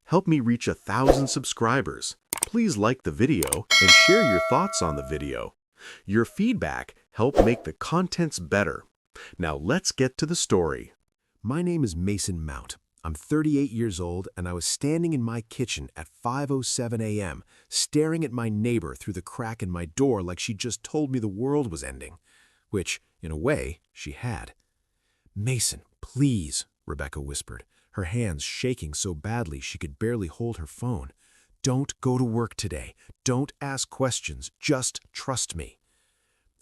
help me reach 1,000 subscribers. Please like the video and share your thoughts on the video. Your feedback helps make the contents better. Now let's get to the story. My name is Mason Mount. I'm 38 years old, and I was standing in my kitchen at 5:07 a.m., staring at my neighbor through the crack in my door like she just told me the world was ending. Which, in a way, she had. "Mason, please," Rebecca whispered, her hands shaking so badly she could barely hold her phone. "Don't go to work today. Don't ask questions. Just trust me."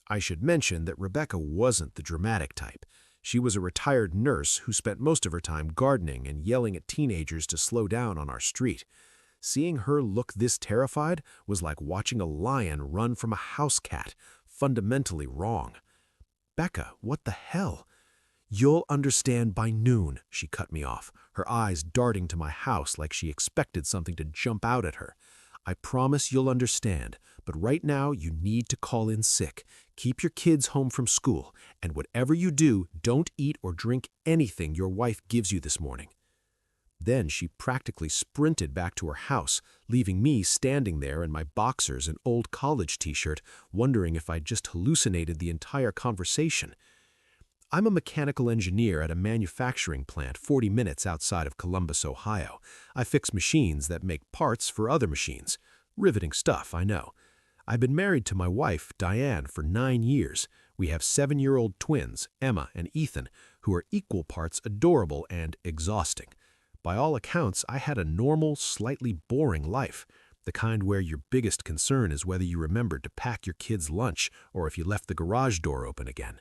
I should mention that Rebecca wasn't the dramatic type. She was a retired nurse who spent most of her time gardening and yelling at teenagers to slow down on our street. Seeing her look this terrified was like watching a lion run from a house cat, fundamentally wrong. "Becca, what the hell?" "You'll understand by noon," she cut me off, her eyes darting to my house like she expected something to jump out at her. "I promise you'll understand, but right now you need to call in sick. Keep your kids home from school, and whatever you do, don't eat or drink anything your wife gives you this morning." Then she practically sprinted back to her house, leaving me standing there in my boxers and old college t-shirt, wondering if I'd just hallucinated the entire conversation. I'm a mechanical engineer at a manufacturing plant 40 minutes outside of Columbus, Ohio. I fix machines that make parts for other machines. Riveting stuff, I know. I've been married to my wife, Diane, for 9 years. We have 7-year-old twins, Emma and Ethan, who are equal parts adorable and exhausting. By all accounts, I had a normal, slightly boring life, the kind where your biggest concern is whether you remembered to pack your kids' lunch or if you left the garage door open again.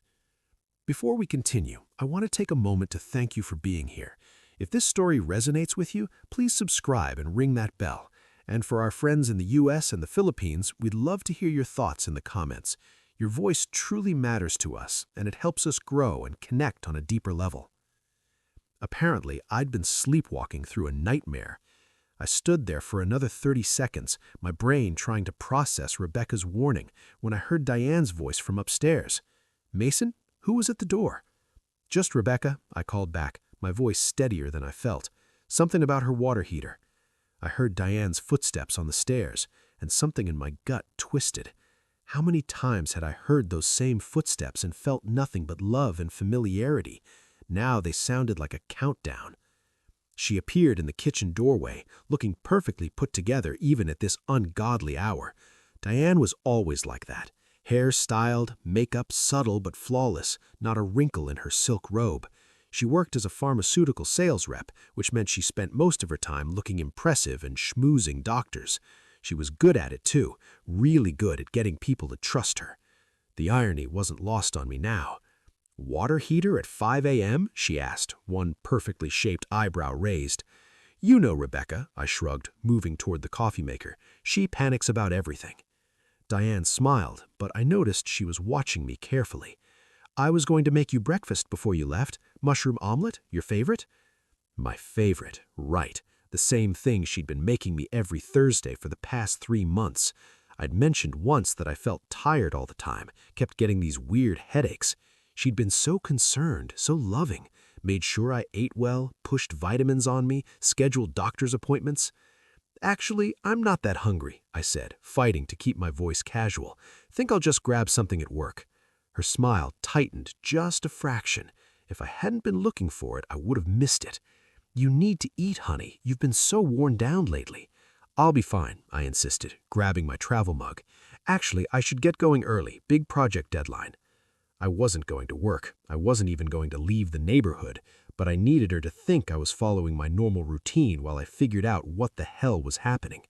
Before we continue, I want to take a moment to thank you for being here. If this story resonates with you, please subscribe and ring that bell. And for our friends in the US and the Philippines, we'd love to hear your thoughts in the comments. Your voice truly matters to us, and it helps us grow and connect on a deeper level. Apparently, I'd been sleepwalking through a nightmare. I stood there for another 30 seconds, my brain trying to process Rebecca's warning, when I heard Diane's voice from upstairs. "Mason? Who was at the door?" "Just Rebecca," I called back, my voice steadier than I felt. Something about her water heater. I heard Diane's footsteps on the stairs, and something in my gut twisted. How many times had I heard those same footsteps and felt nothing but love and familiarity? Now they sounded like a countdown. She appeared in the kitchen doorway, looking perfectly put together even at this ungodly hour. Diane was always like that. Hair styled, makeup subtle but flawless, not a wrinkle in her silk robe. She worked as a pharmaceutical sales rep, which meant she spent most of her time looking impressive and schmoozing doctors. She was good at it too, really good at getting people to trust her. The irony wasn't lost on me now. "Water heater at 5 a.m.?" she asked, one perfectly shaped eyebrow raised. "You know Rebecca," I shrugged, moving toward the coffee maker. "She panics about everything." Diane smiled, but I noticed she was watching me carefully. "I was going to make you breakfast before you left. Mushroom omelet, your favorite?" My favorite, right. The same thing she'd been making me every Thursday for the past 3 months. I'd mentioned once that I felt tired all the time, kept getting these weird headaches. She'd been so concerned, so loving, made sure I ate well, pushed vitamins on me, scheduled doctor's appointments. "Actually, I'm not that hungry," I said, fighting to keep my voice casual. "Think I'll just grab something at work." Her smile tightened just a fraction. If I hadn't been looking for it, I would have missed it. "You need to eat, honey. You've been so worn down lately." "I'll be fine," I insisted, grabbing my travel mug. "Actually, I should get going early. Big project deadline." I wasn't going to work. I wasn't even going to leave the neighborhood, but I needed her to think I was following my normal routine while I figured out what the hell was happening.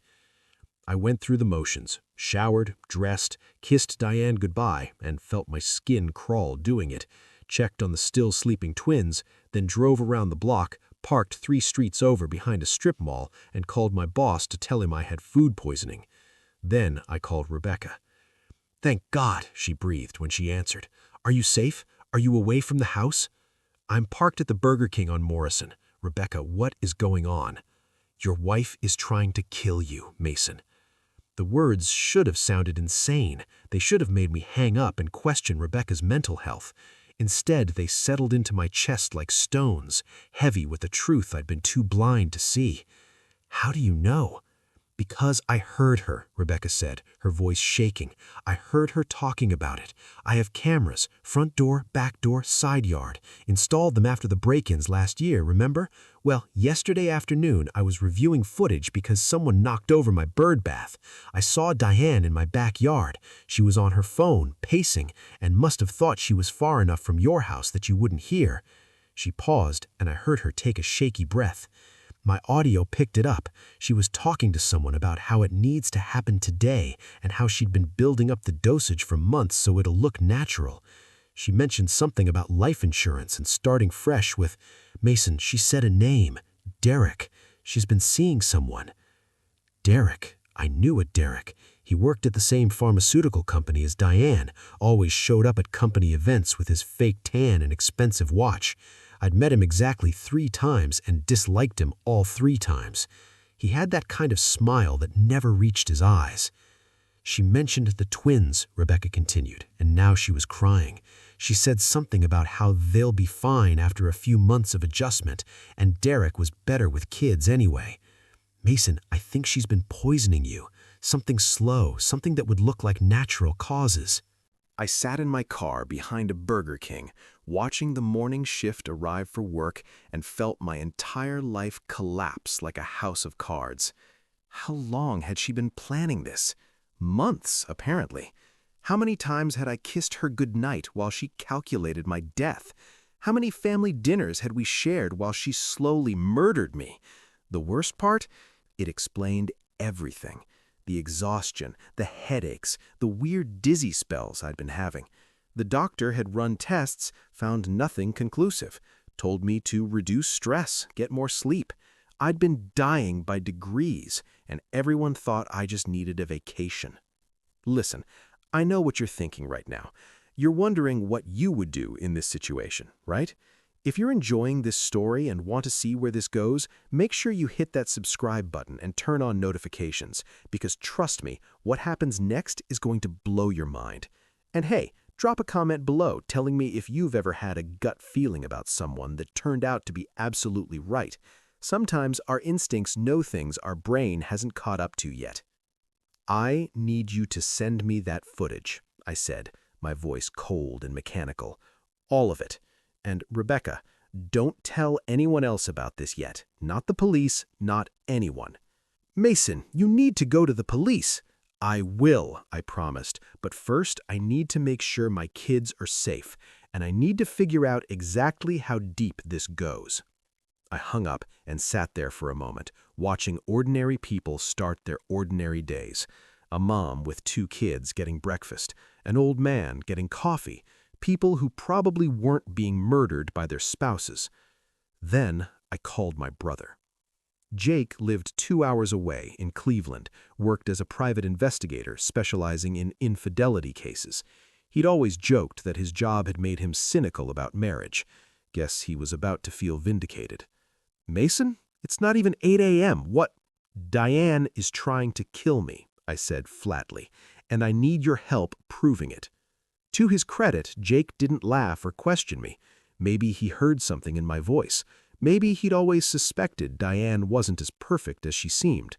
I went through the motions, showered, dressed, kissed Diane goodbye, and felt my skin crawl doing it, checked on the still sleeping twins, then drove around the block, parked 3 streets over behind a strip mall, and called my boss to tell him I had food poisoning. Then I called Rebecca. "Thank God," she breathed when she answered. "Are you safe? Are you away from the house?" "I'm parked at the Burger King on Morrison. Rebecca, what is going on?" "Your wife is trying to kill you, Mason." The words should have sounded insane. They should have made me hang up and question Rebecca's mental health. Instead, they settled into my chest like stones, heavy with a truth I'd been too blind to see. How do you know? Because I heard her, Rebecca said, her voice shaking. I heard her talking about it. I have cameras, front door, back door, side yard. Installed them after the break-ins last year, remember? Well, yesterday afternoon I was reviewing footage because someone knocked over my bird bath. I saw Diane in my backyard. She was on her phone, pacing, and must have thought she was far enough from your house that you wouldn't hear. She paused, and I heard her take a shaky breath. My audio picked it up. She was talking to someone about how it needs to happen today and how she'd been building up the dosage for months so it'll look natural. She mentioned something about life insurance and starting fresh with, Mason, she said a name, Derek. She's been seeing someone. Derek. I knew a Derek. He worked at the same pharmaceutical company as Diane, always showed up at company events with his fake tan and expensive watch. I'd met him exactly 3 times and disliked him all 3 times. He had that kind of smile that never reached his eyes. She mentioned the twins, Rebecca continued, and now she was crying. She said something about how they'll be fine after a few months of adjustment, and Derek was better with kids anyway. Mason, I think she's been poisoning you. Something slow, something that would look like natural causes. I sat in my car behind a Burger King, watching the morning shift arrive for work and felt my entire life collapse like a house of cards. How long had she been planning this? Months, apparently. How many times had I kissed her goodnight while she calculated my death? How many family dinners had we shared while she slowly murdered me? The worst part? It explained everything. The exhaustion, the headaches, the weird dizzy spells I'd been having. The doctor had run tests, found nothing conclusive, told me to reduce stress, get more sleep. I'd been dying by degrees, and everyone thought I just needed a vacation. Listen, I know what you're thinking right now. You're wondering what you would do in this situation, right? If you're enjoying this story and want to see where this goes, make sure you hit that subscribe button and turn on notifications, because trust me, what happens next is going to blow your mind. And hey, drop a comment below telling me if you've ever had a gut feeling about someone that turned out to be absolutely right. Sometimes our instincts know things our brain hasn't caught up to yet. I need you to send me that footage, I said, my voice cold and mechanical. All of it. And Rebecca, don't tell anyone else about this yet. Not the police, not anyone. Mason, you need to go to the police. I will, I promised. But first, I need to make sure my kids are safe, and I need to figure out exactly how deep this goes. I hung up and sat there for a moment, watching ordinary people start their ordinary days. A mom with 2 kids getting breakfast, an old man getting coffee, people who probably weren't being murdered by their spouses. Then I called my brother. Jake lived 2 hours away in Cleveland, worked as a private investigator specializing in infidelity cases. He'd always joked that his job had made him cynical about marriage. Guess he was about to feel vindicated. Mason, it's not even 8 a.m. What? Diane is trying to kill me, I said flatly, and I need your help proving it. To his credit, Jake didn't laugh or question me. Maybe he heard something in my voice. Maybe he'd always suspected Diane wasn't as perfect as she seemed.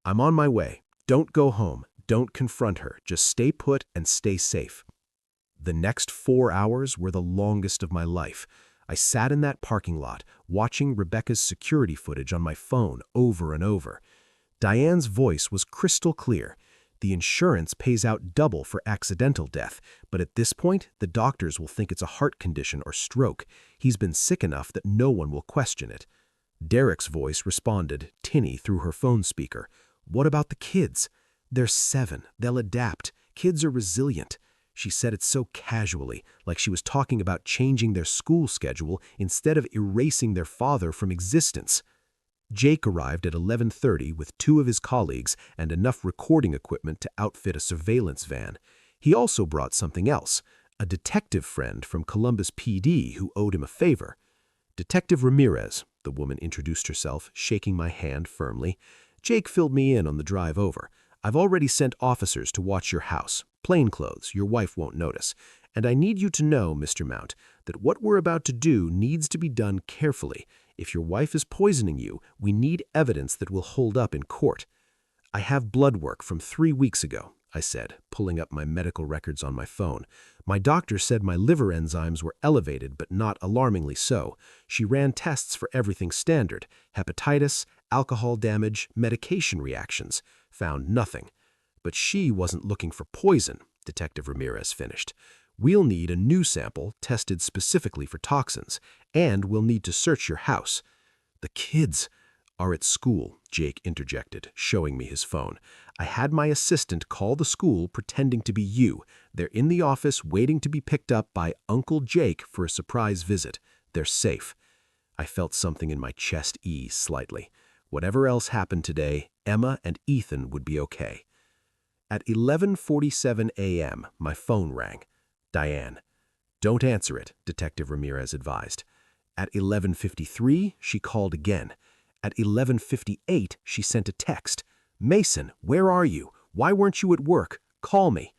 I'm on my way. Don't go home. Don't confront her. Just stay put and stay safe. The next 4 hours were the longest of my life. I sat in that parking lot, watching Rebecca's security footage on my phone over and over. Diane's voice was crystal clear. The insurance pays out double for accidental death, but at this point, the doctors will think it's a heart condition or stroke. He's been sick enough that no one will question it. Derek's voice responded, tinny through her phone speaker. What about the kids? They're 7. They'll adapt. Kids are resilient. She said it so casually, like she was talking about changing their school schedule instead of erasing their father from existence. Jake arrived at 11:30 with 2 of his colleagues and enough recording equipment to outfit a surveillance van. He also brought something else, a detective friend from Columbus PD who owed him a favor. Detective Ramirez, the woman introduced herself, shaking my hand firmly. Jake filled me in on the drive over. I've already sent officers to watch your house. Plainclothes, your wife won't notice. And I need you to know, Mr. Mount, that what we're about to do needs to be done carefully. If your wife is poisoning you, we need evidence that will hold up in court. I have blood work from 3 weeks ago, I said, pulling up my medical records on my phone. My doctor said my liver enzymes were elevated, but not alarmingly so. She ran tests for everything standard: hepatitis, alcohol damage, medication reactions. Found nothing. But she wasn't looking for poison, Detective Ramirez finished. We'll need a new sample tested specifically for toxins, and we'll need to search your house. The kids are at school, Jake interjected, showing me his phone. I had my assistant call the school pretending to be you. They're in the office waiting to be picked up by Uncle Jake for a surprise visit. They're safe. I felt something in my chest ease slightly. Whatever else happened today, Emma and Ethan would be okay. At 11:47 a.m., my phone rang. Diane. Don't answer it, Detective Ramirez advised. At 11:53, she called again. At 11:58, she sent a text. Mason, where are you? Why weren't you at work? Call me.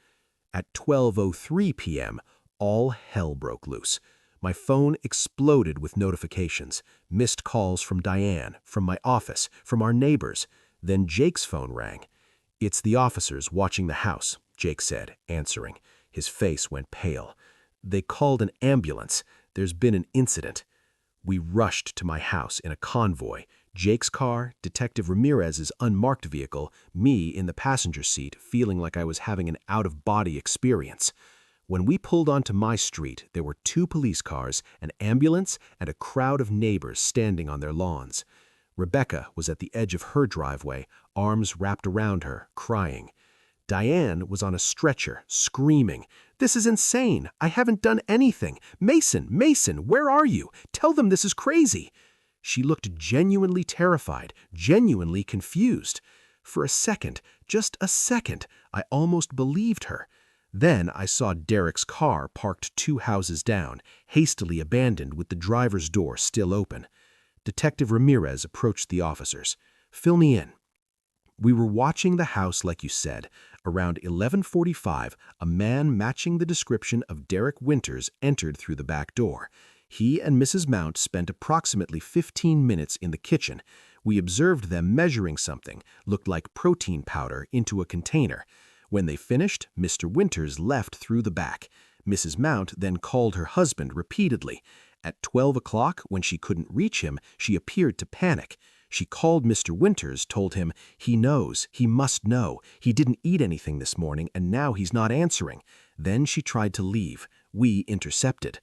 At 12:03 p.m., all hell broke loose. My phone exploded with notifications. Missed calls from Diane, from my office, from our neighbors. Then Jake's phone rang. It's the officers watching the house, Jake said, answering. His face went pale. They called an ambulance. There's been an incident. We rushed to my house in a convoy. Jake's car, Detective Ramirez's unmarked vehicle, me in the passenger seat feeling like I was having an out-of-body experience. When we pulled onto my street, there were 2 police cars, an ambulance, and a crowd of neighbors standing on their lawns. Rebecca was at the edge of her driveway, arms wrapped around her, crying. Diane was on a stretcher, screaming, "This is insane! I haven't done anything! Mason, where are you? Tell them this is crazy!" She looked genuinely terrified, genuinely confused. For a second, just a second, I almost believed her. Then I saw Derek's car parked 2 houses down, hastily abandoned with the driver's door still open. Detective Ramirez approached the officers. "Fill me in." We were watching the house like you said. Around 11:45, a man matching the description of Derek Winters entered through the back door. He and Mrs. Mount spent approximately 15 minutes in the kitchen. We observed them measuring something, looked like protein powder, into a container. When they finished, Mr. Winters left through the back. Mrs. Mount then called her husband repeatedly. At 12 o'clock, when she couldn't reach him, she appeared to panic. She called Mr. Winters, told him, "He knows, he must know. He didn't eat anything this morning, and now he's not answering." Then she tried to leave. We intercepted.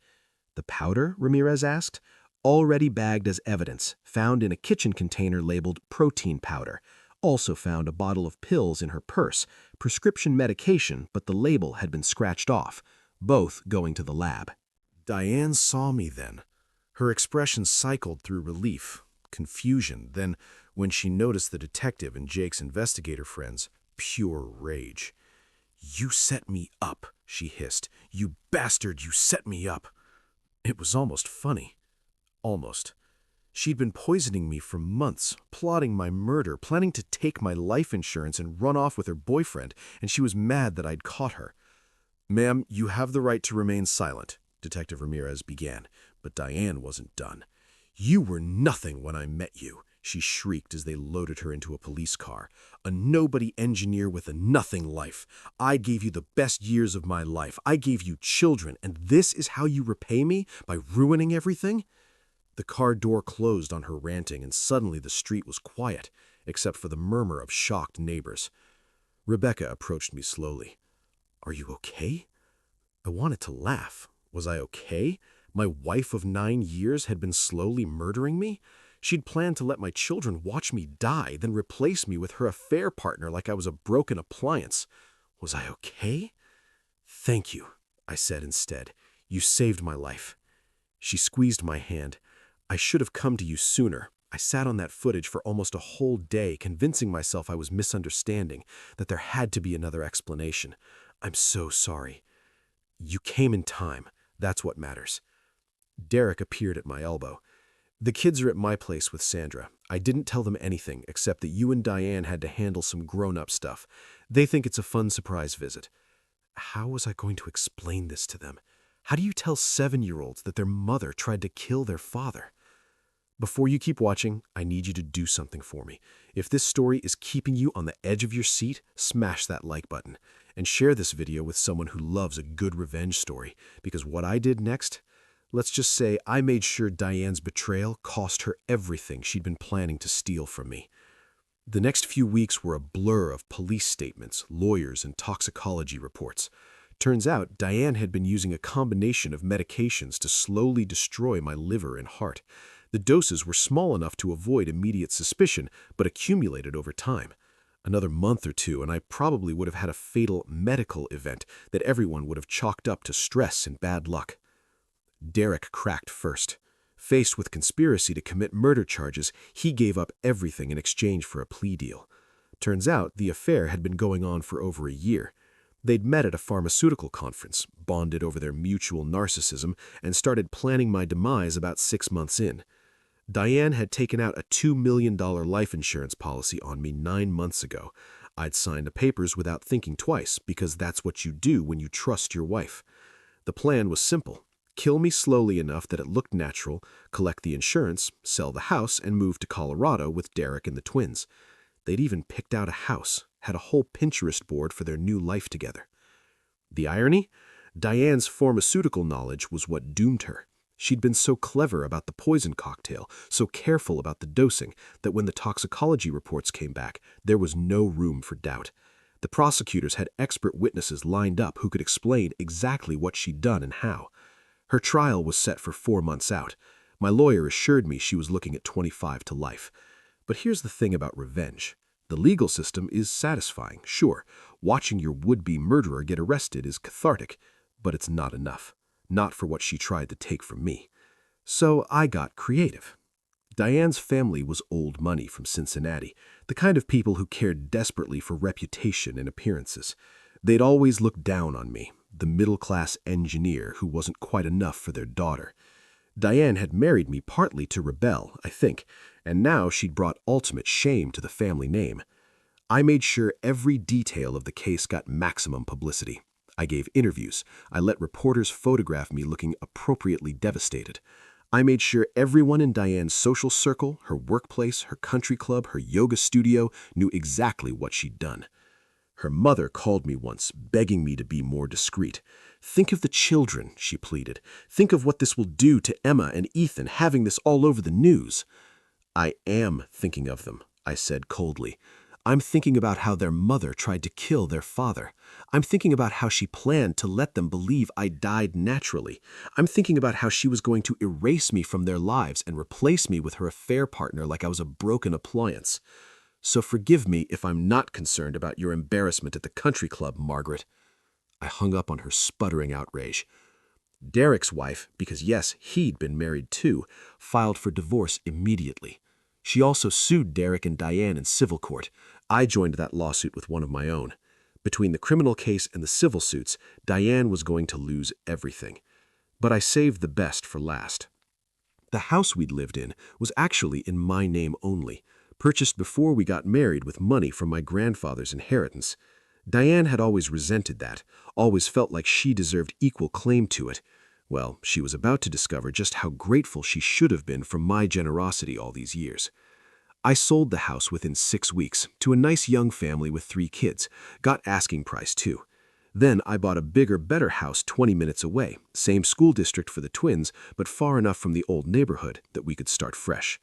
"The powder?" Ramirez asked. "Already bagged as evidence, found in a kitchen container labeled protein powder. Also found a bottle of pills in her purse, prescription medication, but the label had been scratched off. Both going to the lab." Diane saw me then. Her expression cycled through relief, confusion, then, when she noticed the detective and Jake's investigator friends, pure rage. "You set me up," she hissed. "You bastard, you set me up." It was almost funny. Almost. She'd been poisoning me for months, plotting my murder, planning to take my life insurance and run off with her boyfriend, and she was mad that I'd caught her. "Ma'am, you have the right to remain silent," Detective Ramirez began, but Diane wasn't done. "You were nothing when I met you," she shrieked as they loaded her into a police car. "A nobody engineer with a nothing life. I gave you the best years of my life. I gave you children, and this is how you repay me? By ruining everything?" The car door closed on her ranting, and suddenly the street was quiet, except for the murmur of shocked neighbors. Rebecca approached me slowly. "Are you okay?" I wanted to laugh. Was I okay? My wife of 9 years had been slowly murdering me? She'd planned to let my children watch me die, then replace me with her affair partner like I was a broken appliance. Was I okay? "Thank you," I said instead. "You saved my life." She squeezed my hand. "I should have come to you sooner. I sat on that footage for almost a whole day, convincing myself I was misunderstanding, that there had to be another explanation. I'm so sorry." "You came in time. That's what matters." Derek appeared at my elbow. "The kids are at my place with Sandra. I didn't tell them anything except that you and Diane had to handle some grown-up stuff. They think it's a fun surprise visit." How was I going to explain this to them? How do you tell 7-year-olds that their mother tried to kill their father? Before you keep watching, I need you to do something for me. If this story is keeping you on the edge of your seat, smash that like button and share this video with someone who loves a good revenge story, because what I did next, let's just say I made sure Diane's betrayal cost her everything she'd been planning to steal from me. The next few weeks were a blur of police statements, lawyers, and toxicology reports. Turns out Diane had been using a combination of medications to slowly destroy my liver and heart. The doses were small enough to avoid immediate suspicion, but accumulated over time. Another month or two, and I probably would have had a fatal medical event that everyone would have chalked up to stress and bad luck. Derek cracked first. Faced with conspiracy to commit murder charges, he gave up everything in exchange for a plea deal. Turns out the affair had been going on for over a year. They'd met at a pharmaceutical conference, bonded over their mutual narcissism, and started planning my demise about 6 months in. Diane had taken out a $2 million life insurance policy on me 9 months ago. I'd signed the papers without thinking twice, because that's what you do when you trust your wife. The plan was simple. Kill me slowly enough that it looked natural, collect the insurance, sell the house, and move to Colorado with Derek and the twins. They'd even picked out a house, had a whole Pinterest board for their new life together. The irony? Diane's pharmaceutical knowledge was what doomed her. She'd been so clever about the poison cocktail, so careful about the dosing, that when the toxicology reports came back, there was no room for doubt. The prosecutors had expert witnesses lined up who could explain exactly what she'd done and how. Her trial was set for 4 months out. My lawyer assured me she was looking at 25 to life. But here's the thing about revenge. The legal system is satisfying, sure. Watching your would-be murderer get arrested is cathartic, but it's not enough. Not for what she tried to take from me. So I got creative. Diane's family was old money from Cincinnati, the kind of people who cared desperately for reputation and appearances. They'd always looked down on me, the middle-class engineer who wasn't quite enough for their daughter. Diane had married me partly to rebel, I think, and now she'd brought ultimate shame to the family name. I made sure every detail of the case got maximum publicity. I gave interviews. I let reporters photograph me looking appropriately devastated. I made sure everyone in Diane's social circle, her workplace, her country club, her yoga studio, knew exactly what she'd done. Her mother called me once, begging me to be more discreet. "Think of the children," she pleaded. "Think of what this will do to Emma and Ethan, having this all over the news." "I am thinking of them," I said coldly. "I'm thinking about how their mother tried to kill their father. I'm thinking about how she planned to let them believe I died naturally. I'm thinking about how she was going to erase me from their lives and replace me with her affair partner like I was a broken appliance. So forgive me if I'm not concerned about your embarrassment at the country club, Margaret." I hung up on her sputtering outrage. Derek's wife, because yes, he'd been married too, filed for divorce immediately. She also sued Derek and Diane in civil court. I joined that lawsuit with one of my own. Between the criminal case and the civil suits, Diane was going to lose everything. But I saved the best for last. The house we'd lived in was actually in my name only, purchased before we got married with money from my grandfather's inheritance. Diane had always resented that, always felt like she deserved equal claim to it. Well, she was about to discover just how grateful she should have been for my generosity all these years. I sold the house within 6 weeks to a nice young family with 3 kids, got asking price too. Then I bought a bigger, better house 20 minutes away, same school district for the twins, but far enough from the old neighborhood that we could start fresh.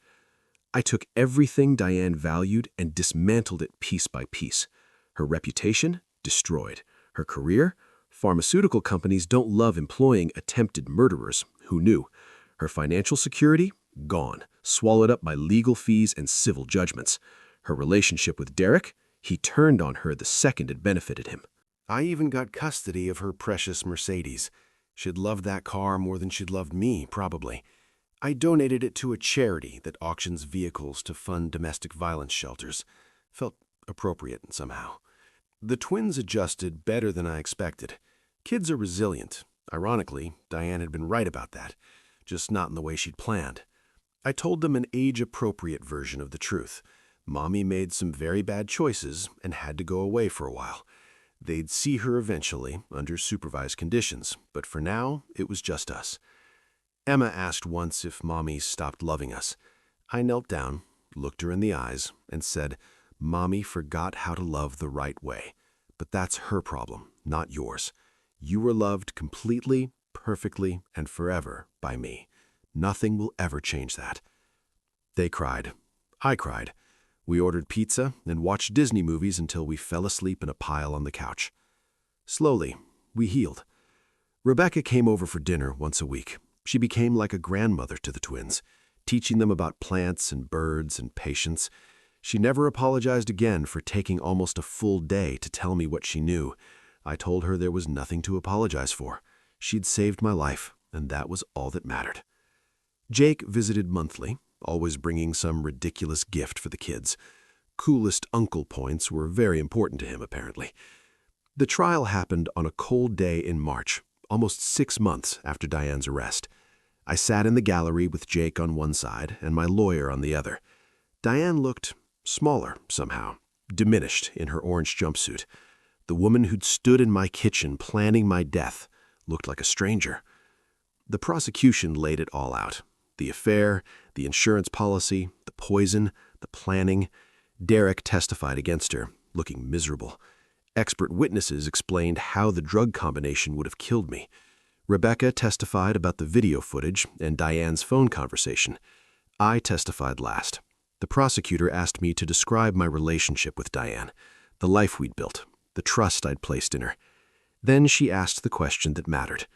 I took everything Diane valued and dismantled it piece by piece. Her reputation? Destroyed. Her career? Pharmaceutical companies don't love employing attempted murderers. Who knew? Her financial security? Gone. Swallowed up by legal fees and civil judgments. Her relationship with Derek? He turned on her the second it benefited him. I even got custody of her precious Mercedes. She'd loved that car more than she'd loved me, probably. I donated it to a charity that auctions vehicles to fund domestic violence shelters. Felt appropriate somehow. The twins adjusted better than I expected. Kids are resilient. Ironically, Diane had been right about that, just not in the way she'd planned. I told them an age-appropriate version of the truth. Mommy made some very bad choices and had to go away for a while. They'd see her eventually, under supervised conditions, but for now, it was just us. Emma asked once if Mommy stopped loving us. I knelt down, looked her in the eyes, and said, "Mommy forgot how to love the right way. But that's her problem, not yours. You were loved completely, perfectly, and forever by me. Nothing will ever change that." They cried. I cried. We ordered pizza and watched Disney movies until we fell asleep in a pile on the couch. Slowly, we healed. Rebecca came over for dinner once a week. She became like a grandmother to the twins, teaching them about plants and birds and patience. She never apologized again for taking almost a full day to tell me what she knew. I told her there was nothing to apologize for. She'd saved my life, and that was all that mattered. Jake visited monthly, always bringing some ridiculous gift for the kids. Coolest uncle points were very important to him, apparently. The trial happened on a cold day in March, almost 6 months after Diane's arrest. I sat in the gallery with Jake on one side and my lawyer on the other. Diane looked smaller somehow, diminished in her orange jumpsuit. The woman who'd stood in my kitchen planning my death looked like a stranger. The prosecution laid it all out. The affair, the insurance policy, the poison, the planning. Derek testified against her, looking miserable. Expert witnesses explained how the drug combination would have killed me. Rebecca testified about the video footage and Diane's phone conversation. I testified last. The prosecutor asked me to describe my relationship with Diane, the life we'd built, the trust I'd placed in her. Then she asked the question that mattered.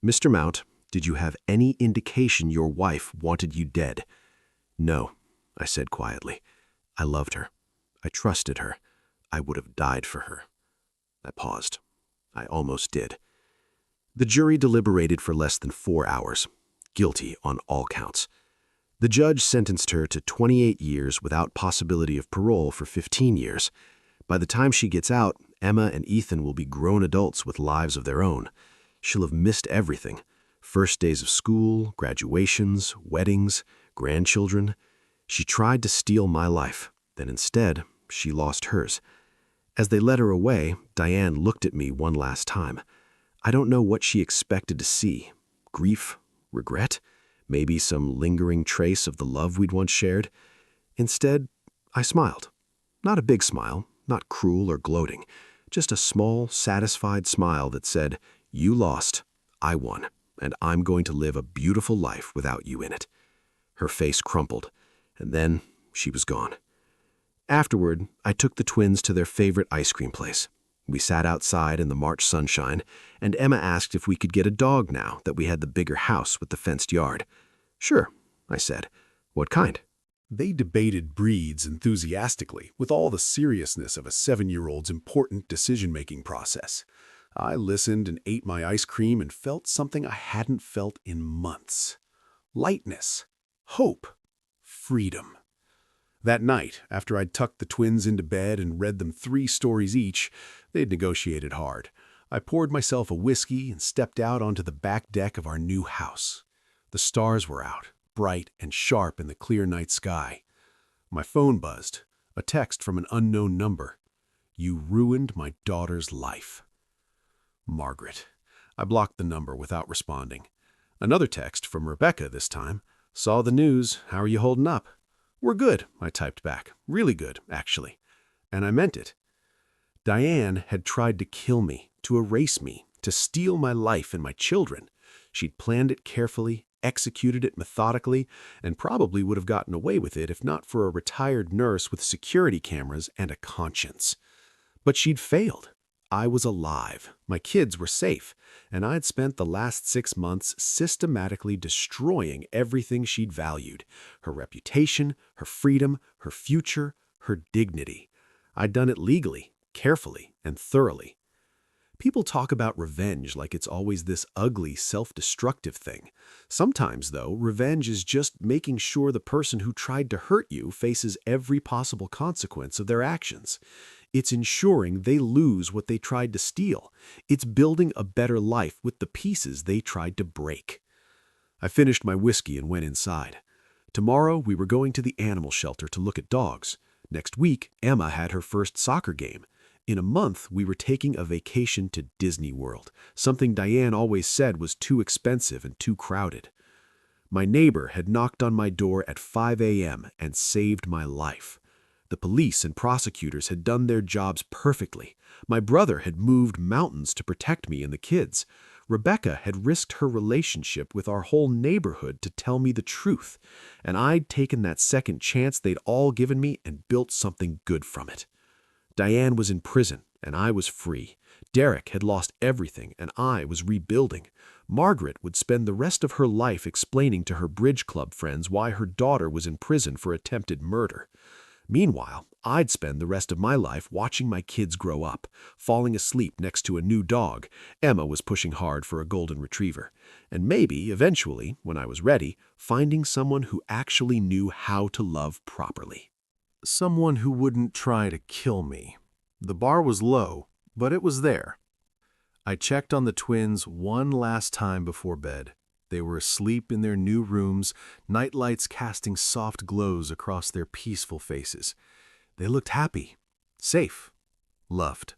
"Mr. Mount, did you have any indication your wife wanted you dead?" "No," I said quietly. "I loved her. I trusted her. I would have died for her." I paused. I almost did. The jury deliberated for less than 4 hours, guilty on all counts. The judge sentenced her to 28 years without possibility of parole for 15 years. By the time she gets out, Emma and Ethan will be grown adults with lives of their own. She'll have missed everything. First days of school, graduations, weddings, grandchildren. She tried to steal my life, then instead, she lost hers. As they led her away, Diane looked at me one last time. I don't know what she expected to see. Grief? Regret? Maybe some lingering trace of the love we'd once shared? Instead, I smiled. Not a big smile, not cruel or gloating. Just a small, satisfied smile that said, "You lost, I won, and I'm going to live a beautiful life without you in it." Her face crumpled, and then she was gone. Afterward, I took the twins to their favorite ice cream place. We sat outside in the March sunshine, and Emma asked if we could get a dog now that we had the bigger house with the fenced yard. "Sure," I said. "What kind?" They debated breeds enthusiastically, with all the seriousness of a 7-year-old's important decision-making process. I listened and ate my ice cream and felt something I hadn't felt in months. Lightness, hope, freedom. That night, after I'd tucked the twins into bed and read them 3 stories each, they'd negotiated hard. I poured myself a whiskey and stepped out onto the back deck of our new house. The stars were out, bright and sharp in the clear night sky. My phone buzzed, a text from an unknown number. "You ruined my daughter's life." Margaret. I blocked the number without responding. Another text from Rebecca this time. "Saw the news. How are you holding up?" "We're good," I typed back. "Really good, actually." And I meant it. Diane had tried to kill me, to erase me, to steal my life and my children. She'd planned it carefully, executed it methodically, and probably would have gotten away with it if not for a retired nurse with security cameras and a conscience. But she'd failed. I was alive, my kids were safe, and I'd spent the last 6 months systematically destroying everything she'd valued: her reputation, her freedom, her future, her dignity. I'd done it legally, carefully, and thoroughly. People talk about revenge like it's always this ugly, self-destructive thing. Sometimes, though, revenge is just making sure the person who tried to hurt you faces every possible consequence of their actions. It's ensuring they lose what they tried to steal. It's building a better life with the pieces they tried to break. I finished my whiskey and went inside. Tomorrow, we were going to the animal shelter to look at dogs. Next week, Emma had her first soccer game. In a month, we were taking a vacation to Disney World, something Diane always said was too expensive and too crowded. My neighbor had knocked on my door at 5 a.m. and saved my life. The police and prosecutors had done their jobs perfectly. My brother had moved mountains to protect me and the kids. Rebecca had risked her relationship with our whole neighborhood to tell me the truth, and I'd taken that second chance they'd all given me and built something good from it. Diane was in prison, and I was free. Derek had lost everything, and I was rebuilding. Margaret would spend the rest of her life explaining to her bridge club friends why her daughter was in prison for attempted murder. Meanwhile, I'd spend the rest of my life watching my kids grow up, falling asleep next to a new dog. Emma was pushing hard for a golden retriever. And maybe, eventually, when I was ready, finding someone who actually knew how to love properly. Someone who wouldn't try to kill me. The bar was low, but it was there. I checked on the twins one last time before bed. They were asleep in their new rooms, nightlights casting soft glows across their peaceful faces. They looked happy, safe, loved.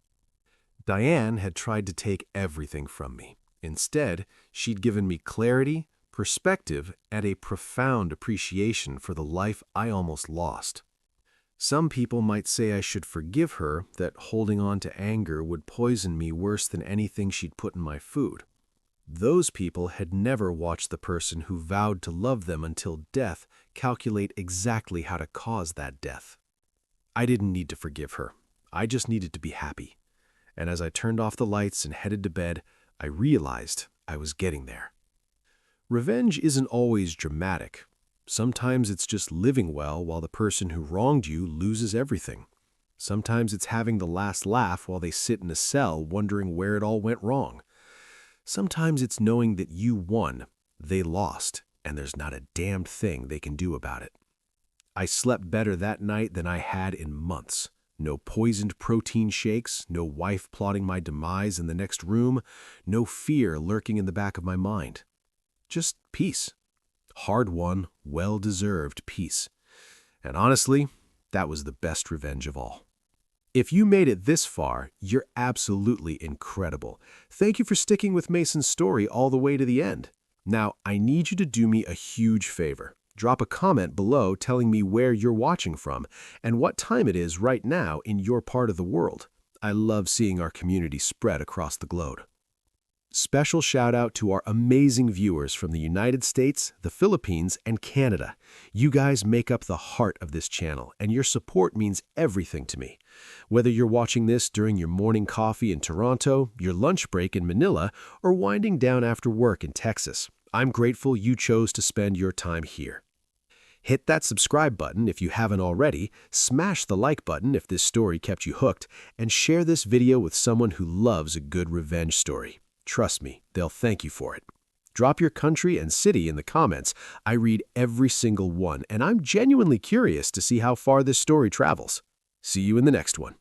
Diane had tried to take everything from me. Instead, she'd given me clarity, perspective, and a profound appreciation for the life I almost lost. Some people might say I should forgive her, that holding on to anger would poison me worse than anything she'd put in my food. Those people had never watched the person who vowed to love them until death calculate exactly how to cause that death. I didn't need to forgive her. I just needed to be happy. And as I turned off the lights and headed to bed, I realized I was getting there. Revenge isn't always dramatic. Sometimes it's just living well while the person who wronged you loses everything. Sometimes it's having the last laugh while they sit in a cell wondering where it all went wrong. Sometimes it's knowing that you won, they lost, and there's not a damned thing they can do about it. I slept better that night than I had in months. No poisoned protein shakes, no wife plotting my demise in the next room, no fear lurking in the back of my mind. Just peace. Hard-won, well-deserved peace. And honestly, that was the best revenge of all. If you made it this far, you're absolutely incredible. Thank you for sticking with Mason's story all the way to the end. Now, I need you to do me a huge favor. Drop a comment below telling me where you're watching from and what time it is right now in your part of the world. I love seeing our community spread across the globe. Special shout out to our amazing viewers from the United States, the Philippines, and Canada. You guys make up the heart of this channel, and your support means everything to me. Whether you're watching this during your morning coffee in Toronto, your lunch break in Manila, or winding down after work in Texas, I'm grateful you chose to spend your time here. Hit that subscribe button if you haven't already, smash the like button if this story kept you hooked, and share this video with someone who loves a good revenge story. Trust me, they'll thank you for it. Drop your country and city in the comments. I read every single one, and I'm genuinely curious to see how far this story travels. See you in the next one.